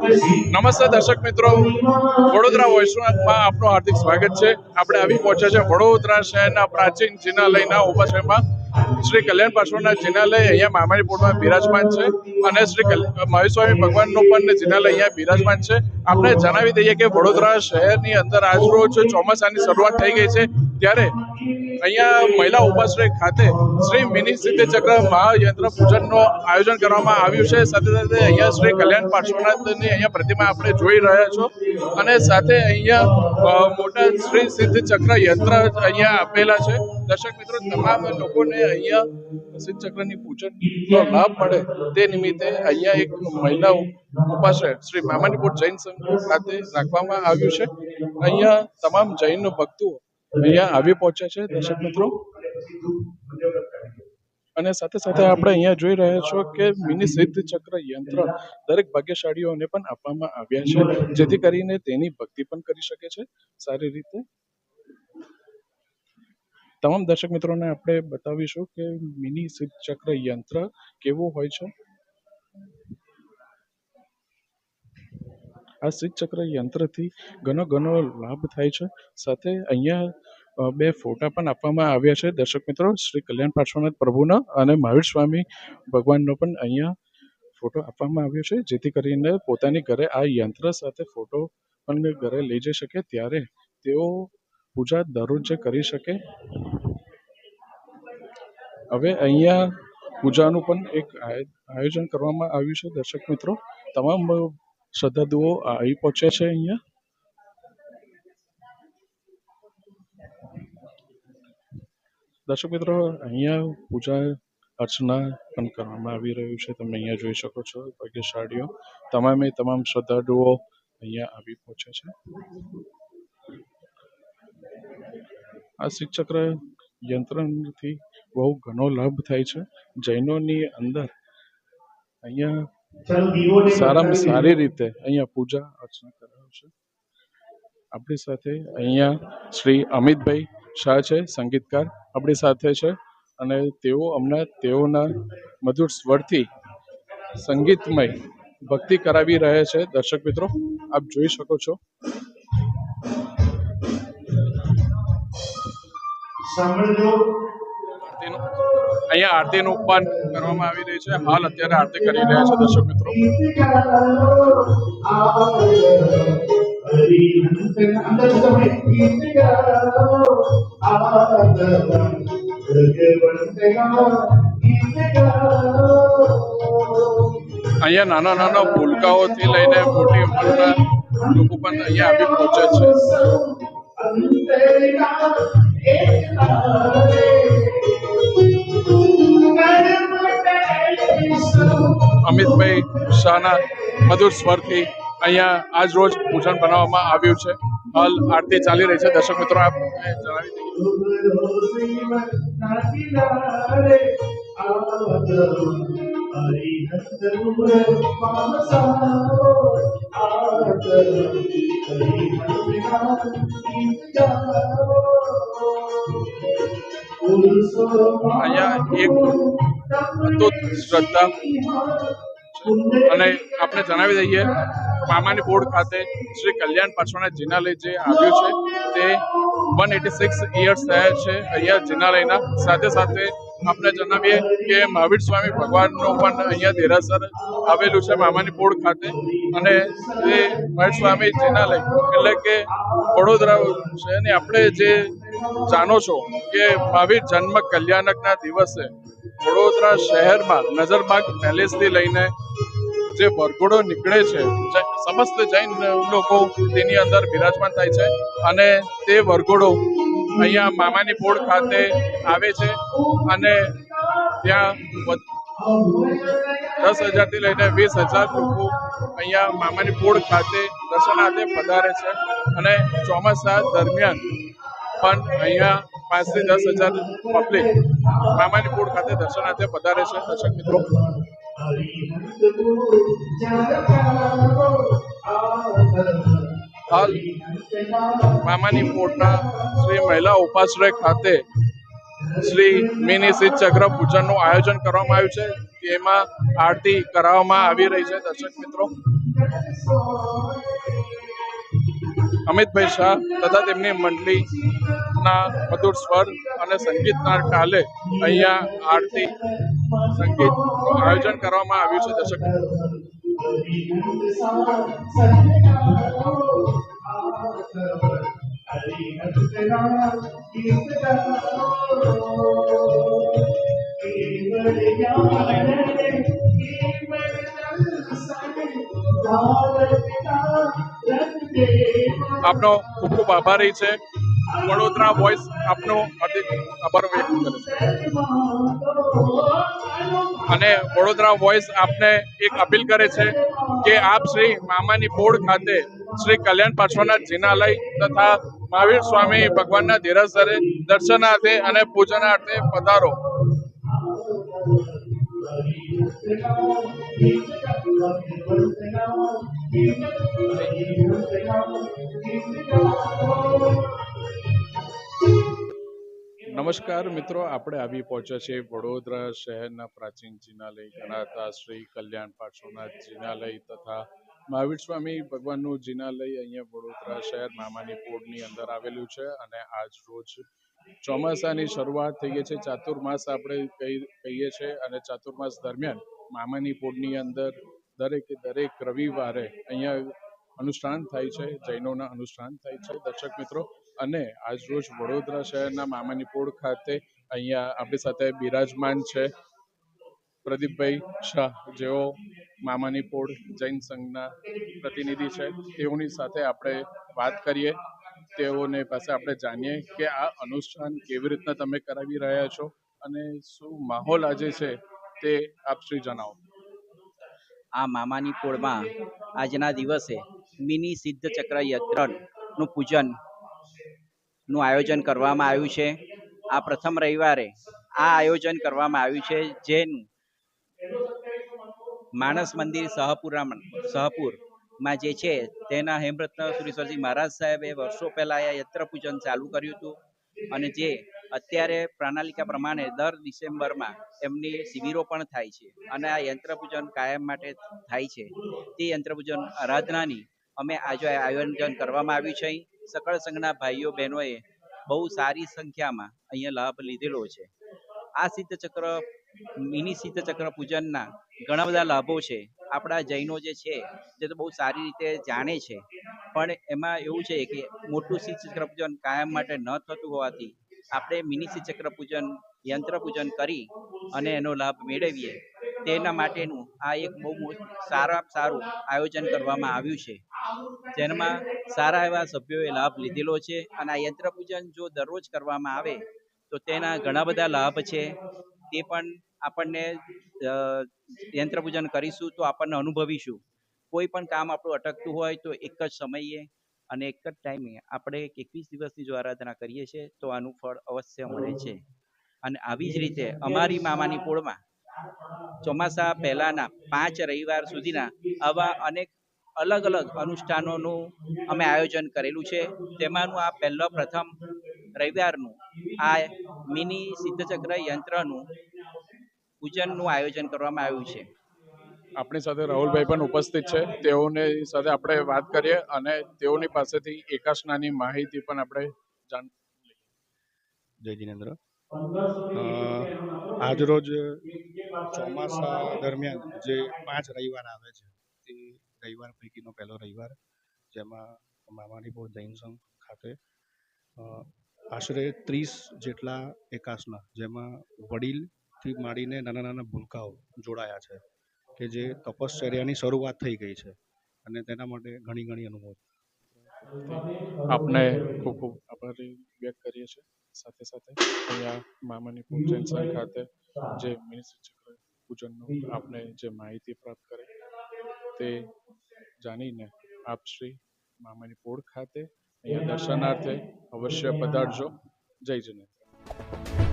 નમસ્તે દર્શક મિત્રો, વડોદરા વૈષ્ણવમાં આપનું હાર્દિક સ્વાગત છે. આપણે આવી પહોંચ્યા છે વડોદરા શહેરના પ્રાચીન જિનાલયના ઉપાશ્રયમાં. શ્રી કલ્યાણ પાર્શ્વનાથ જિનાલય અહીંયા મામાણીપોળમાં બિરાજમાન છે અને શ્રી મહેશ્વામી ભગવાનનું પણ જિનાલય અહીંયા બિરાજમાન છે. આપણે જણાવી દઈએ કે વડોદરા શહેરની અંદર આજરોજ ચોમાસાની શરૂઆત થઈ ગઈ છે, ત્યારે અહીંયા મહિલા ઉપાશ્રય ખાતે શ્રી મિની સિદ્ધ ચક્ર મહાયંત્ર પૂજનનું આયોજન કરવામાં આવ્યું છે. સાથે સાથે અહીંયા શ્રી કલ્યાણ પાર્શ્વનાથની અહીંયા પ્રતિમા આપણે જોઈ રહ્યા છો અને સાથે અહીંયા મોટા શ્રી સિદ્ધ ચક્ર યંત્ર અહીંયા આપેલા છે. દર્શક મિત્રો, તમામ લોકોને અહીંયા સિદ્ધ ચક્રની પૂજનનો લાભ મળે તે નિમિત્તે અહીંયા એક મહિલા ઉપાશ્રય શ્રી મામાણીપોળ જૈન સંઘ ખાતે રાખવામાં આવ્યું છે. અહીંયા તમામ જૈન ભક્તો અહીંયા આવી પહોંચ્યા છે દર્શક મિત્રો, અને સાથે સાથે આપણે અહીંયા જોઈ રહ્યા છો કે મિની સિદ્ધ ચક્ર યંત્ર દરેક ભાગ્યશાળીઓને પણ આપવામાં આવ્યા છે, જેથી કરીને તેની ભક્તિ પણ કરી શકે છે સારી રીતે. તમામ દર્શક મિત્રોને આપણે બતાવીશું કે મિની સિદ્ધ ચક્ર યંત્ર કેવું હોય છે. આ સિદ્ધ ચક્ર યંત્રથી ઘણો લાભ થાય છે. સાથે અહીંયા બે ફોટા પણ આપવામાં આવ્યા છે દર્શક મિત્રો, શ્રી કલ્યાણ પાર્શ્વનાથ પ્રભુના અને મહાવીર સ્વામી ભગવાનનો પણ અહીંયા ફોટો આપવામાં આવ્યો છે, જેથી કરીને પોતાની ઘરે આ યંત્ર સાથે ફોટો પણ ઘરે લઈ જઈ શકે, ત્યારે તેઓ પૂજા દરરોજ કરી શકે. હવે અહીંયા પૂજાનું પણ એક આયોજન કરવામાં આવ્યું છે દર્શક મિત્રો. તમામ શ્રદ્ધાળુઓ આવી પહોંચ્યા છે અહીંયા. દર્શક મિત્રો, અહીંયા પૂજા અર્ચના પણ કરવામાં આવી રહ્યું છે. તમે અહીંયા જોઈ શકો છો ભાગ્યશાળીઓ તમામ શ્રદ્ધાળુઓ અહીંયા આવી પહોંચ્યા છે. આ સિદ્ધ ચક્ર યંત્રથી બહુ ઘણો લાભ થાય છે. જૈનોની અંદર અહીંયા સારામાં સારી રીતે અહીંયા પૂજા અર્ચના કરાવે છે. આપણી સાથે અહીંયા શ્રી અમિતભાઈ શાહ છે, સંગીતકાર આપણી સાથે છે, અને તેઓ તેઓના મધુર સ્વરથી સંગીતમય ભક્તિ કરાવી રહ્યા છે. દર્શક મિત્રો, આપ જોઈ શકો છો. અહીંયા આરતીનું પણ કરવામાં આવી રહી છે. હાલ અત્યારે આરતી કરી રહ્યા છે દર્શક મિત્રો. અહીંયા નાના ભૂલકાઓથી લઈને મોટી ઉંમરના લોકો પણ અહીંયા આવી પહોંચ્યા છે. અમિતભાઈ શાહના મધુર સ્વરથી અહીંયા આજ રોજ પૂજન બનાવવામાં આવ્યું છે. હાલ આરતી ચાલી રહી છે દર્શક મિત્રો, આપ જણાવી અહીંયા એક અતૂટ શ્રદ્ધા અને આપણે જણાવી દઈએ મામાણીપોળ ખાતે શ્રી કલ્યાણ પાર્શ્વનાથ જિનાલય જે આવ્યું છે તે 186 યર્સ થયા છે અહીંયા જિનાલયના. સાથે સાથે આપણે જણાવીએ કે મહાવીર સ્વામી ભગવાનનું પણ અહીંયા દેરાસર આવેલું છે મામાણીપોળ ખાતે, અને તે મહાવીર સ્વામી જિનાલય એટલે કે વડોદરા શહેરની આપણે જે જાણો છો કે મહાવીર જન્મ કલ્યાણકના દિવસે વડોદરા શહેરમાં નજરબાગ પેલેસથી લઈને જે વરઘોડો નીકળે છે, સમસ્ત જૈન લોકો તેની અંદર બિરાજમાન થાય છે, અને તે વરઘોડો અહીંયા મામાણીપોળ ખાતે આવે છે, અને ત્યાં 10,000 થી લઈને 20,000 લોકો અહીંયા મામાણીપોળ ખાતે દર્શનાર્થે પધારે છે, અને ચોમાસા દરમિયાન પણ અહીંયા 5 થી 10,000 પબ્લિક મામાણીપોળ ખાતે દર્શનાર્થે પધારે છે. દર્શક મિત્રો, હાલ મામાણીપોળના શ્રી મહિલા ઉપાશ્રય ખાતે શ્રી મિની સિદ્ધ ચક્ર પૂજનનું આયોજન કરવામાં આવ્યું છે. તેમાં આરતી કરાવવામાં આવી રહી છે. દર્શક મિત્રો, અમિતભાઈ શાહ તથા તેમની મંડળીના મધુર સ્વર અને સંગીતના કાલે અહીંયા આરતી સંગીતનું આયોજન કરવામાં આવ્યું છે. દર્શક મિત્રો, આપનો ખૂબ ખૂબ આભારી છે. વડોદરા વોઇસ આપનો હાર્દિક આભાર વ્યક્ત કરે છે અને વડોદરા વોઇસ આપને એક અપીલ કરે છે કે આપ શ્રી મામાની પોળ ખાતે શ્રી કલ્યાણ પાર્શ્વનાથ જિનાલય તથા મહાવીર સ્વામી ભગવાનના દેરાસરે દર્શનાર્થે અને પૂજનાર્થે પધારો. નમસ્કાર મિત્રો, આપણે આવી પહોંચ્યા છીએ વડોદરા શહેરના પ્રાચીન જિનાલય ગણાતા શ્રી કલ્યાણ પાર્શ્વનાથ જિનાલય તથા મહાવીર સ્વામી ભગવાનનું જિનાલય અહીંયા વડોદરા શહેર મામાની પોળની અંદર આવેલું છે. અને આજ રોજ ચોમાસાની શરૂઆત થઈ ગઈ છે. ચાતુર્માસ આપણે કહીએ છીએ અને ચાતુર્માસ દરમિયાન મામાની પોળની અંદર દરેક રવિવારે અહીંયા અનુષ્ઠાન થાય છે, જૈનોના અનુષ્ઠાન થાય છે. દર્શક મિત્રો, અને આજ રોજ વડોદરા શહેરના મામાની પોળ ખાતે અહીંયા આપણી સાથે બિરાજમાન છે પ્રદીપભાઈ શાહ, જેઓ મામાની પોળ જૈન સંઘના પ્રતિનિધિ છે. તેઓની સાથે આપણે વાત કરીએ, તેઓને પાસે આપણે જાણીએ કે આ અનુષ્ઠાન કેવી રીતના તમે કરાવી રહ્યા છો અને શું માહોલ આજે છે તે આપ શ્રી જણાવો. આ મામાની પોળમાં આજના દિવસે મિની સિદ્ધ ચક્ર યંત્રનું પૂજનનું આયોજન કરવામાં આવ્યું છે. આ પ્રથમ રવિવારે આ આયોજન કરવામાં આવ્યું છે, જેનું માનસ મંદિર સહપુરમાં જે છે તેના હેમરત્ન સુરેશ્વરજી મહારાજ સાહેબે વર્ષો પહેલાં આ યંત્ર પૂજન ચાલુ કર્યું હતું અને જે અત્યારે પ્રણાલિકા પ્રમાણે દર ડિસેમ્બરમાં એમની શિબિરો પણ થાય છે અને આ યંત્ર પૂજન કાયમ માટે થાય છે. તે યંત્ર પૂજન આરાધનાની અમે આજે આયોજન કરવામાં આવ્યું છે. સકળ સંઘના ભાઈઓ બહેનોએ બહુ સારી સંખ્યામાં અહીંયા લાભ લીધેલો છે. આ સિદ્ધચક્ર મિની સિદ્ધચક્ર પૂજનના ઘણા બધા લાભો છે. આપણા જૈનો જે છે તે તો બહુ સારી રીતે જાણે છે, પણ એમાં એવું છે કે મોટું સિદ્ધચક્ર પૂજન કાયમ માટે ન થતું હોવાથી આપણે મિની સિદ્ધચક્ર પૂજન યંત્ર પૂજન કરી અને એનો લાભ મેળવીએ, તેના માટેનું આ એક બહુ સારું આયોજન કરવામાં આવ્યું છે, જેમાં સારા એવા સભ્યોએ લાભ લીધેલો છે. અને આ યંત્ર પૂજન જો દરરોજ કરવામાં આવે તો તેના ઘણા બધા લાભ છે. તે પણ આપણને યંત્ર પૂજન કરીશું તો આપણને અનુભવીશું. કોઈ પણ કામ આપણું અટકતું હોય તો એક જ સમયે અને એક જ ટાઈમે આપણે 21 દિવસની જો આરાધના કરીએ છીએ તો આનું ફળ અવશ્ય મળે છે. અને આવી જ રીતે અમારી મામાની પોળમાં ચોમાસા પહેલાના 5 રવિવાર સુધીના આવા અનેક અલગ અલગ અનુષ્ઠાનોનું અમે આયોજન કરેલું છે. તેમાંનું આ પ્રથમ રવિવારનું આ મિની સિદ્ધચક્ર યંત્રનું પૂજનનું આયોજન કરવામાં આવ્યું છે. આપણી સાથે રાહુલભાઈ પણ ઉપસ્થિત છે, તેઓની સાથે આપણે વાત કરીએ અને તેઓની પાસેથી એકાસનાની માહિતી પણ આપણે જાણ. જય જિનેન્દ્ર. આજરોજ ચોમાસા દરમિયાન જે 5 રવિવાર આવે છે તે રવિવાર પૈકીનો પહેલો રવિવાર, જેમાં મામાની પોળ જૈન સંઘ ખાતે આશરે 30 જેટલા એકાસના, જેમાં વડીલથી માંડીને નાના નાના ભૂલકાઓ જોડાયા છે કે જે તપશ્ચર્યાની શરૂઆત થઈ ગઈ છે અને તેના માટે ઘણી અનુભવ. આપને ખૂબ ખૂબ આભાર વ્યક્ત કરીએ છીએ. સાથે સાથે અહીંયા મામાની પોળ જૈન સંઘ ખાતે જે મિની સિદ્ધચક્ર પૂજનનું આપને જે માહિતી પ્રાપ્ત કરી તે જાણીને આપ શ્રી મામાની પોળ ખાતે અહીંયા દર્શનાર્થે અવશ્ય પધારજો. જય જિનેન્દ્ર.